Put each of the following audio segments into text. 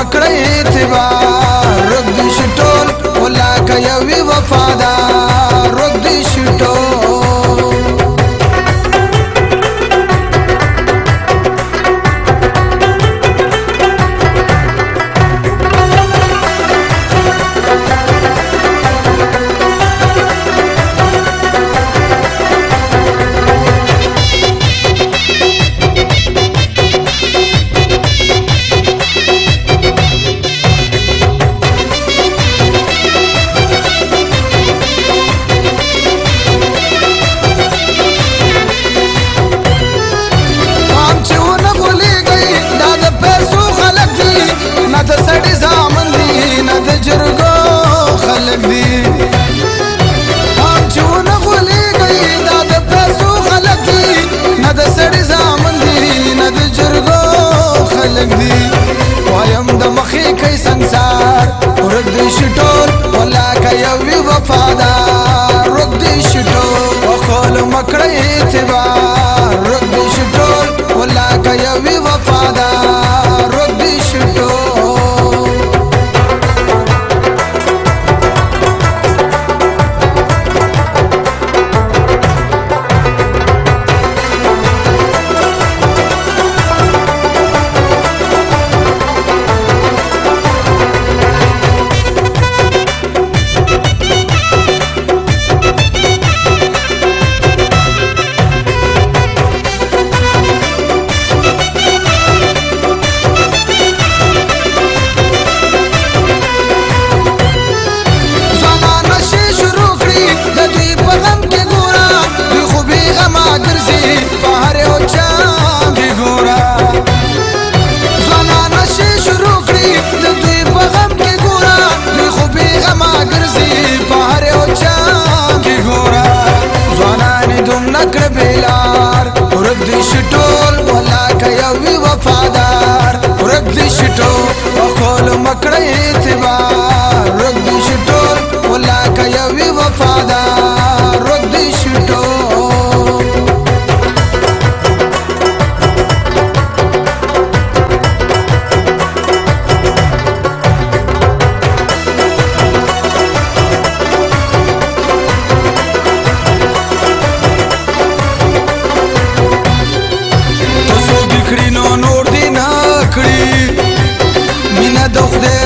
مکړه اعتبار رک دې شټول ولا کوي وفادار رک دې شټول संसार रक दे شټول ولا کوي وفادار رک دې شټول وخول مکړه اعتبار رک دې شټول ولا کوي وفادار رک دې شټول شټول ولا کوي وفادار رک دې شټول وخول مکړه اعتبار رک دې شټول ولا کوي وفادار رک دې شټول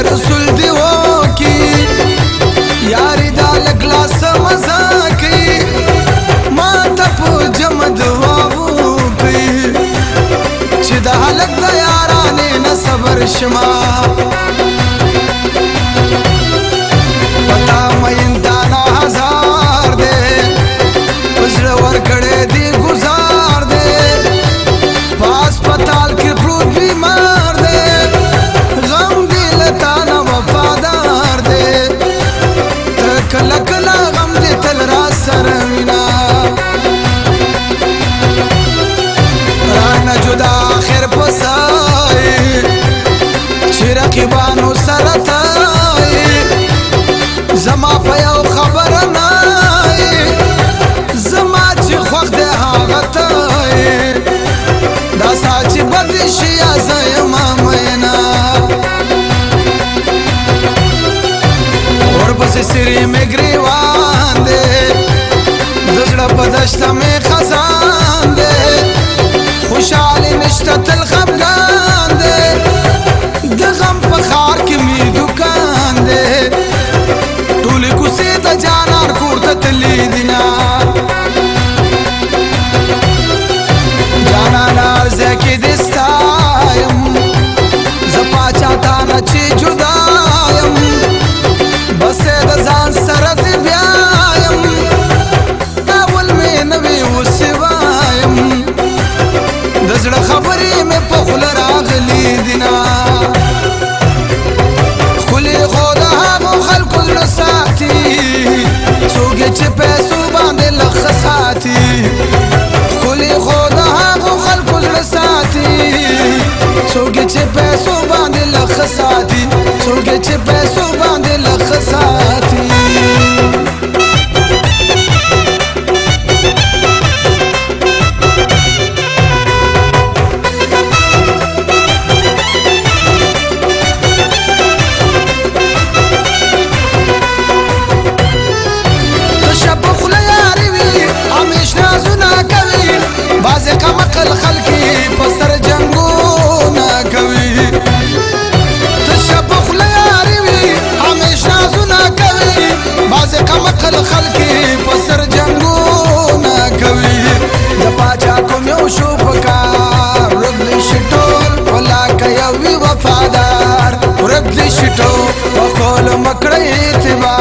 رسول دی وکی یاری دا لګلاس مزه کوي ما ته په جمع دعاو کوي چې د هلک د یارانې نه صبر شما پتا مین دانا هزار دے وزړه ورکړې دی گزار دے په هسپتال کې پروت بیمار دے کلا کلا غم دې تل را سره وینا رانه جدا اخر پسای چې رقیبانو سره تای زما په یو خبر نه زما چې خوښ دې هغه تای دا ساچ بد شي ازما مینا سری میں گریوان دے دزڑا پدشتا میں خزان دے خوشحالی نشتا تل خفگان دے دغم پخار کی می دکان دے ٹولی کسی تا جانار کورتا تلی دینا جانا نار زیکی دستایم زپا چاہتا نچی جدایم بس د ځان سره دې بیایم اول مې نوې وسوایم د زړه خبرې مې په خوله راغلي دينا ښکلې خو د هغو خلکو زړه ساتي څوک یې چې پیسو باندې لښه ساتي ښکلې خو د هغو خلکو زړه ساتي څوک یې چې پیسو باندې لښه ساتي څوک یې چې پیسو باندې لښه ساتي شټو په کول مکړې اعتبار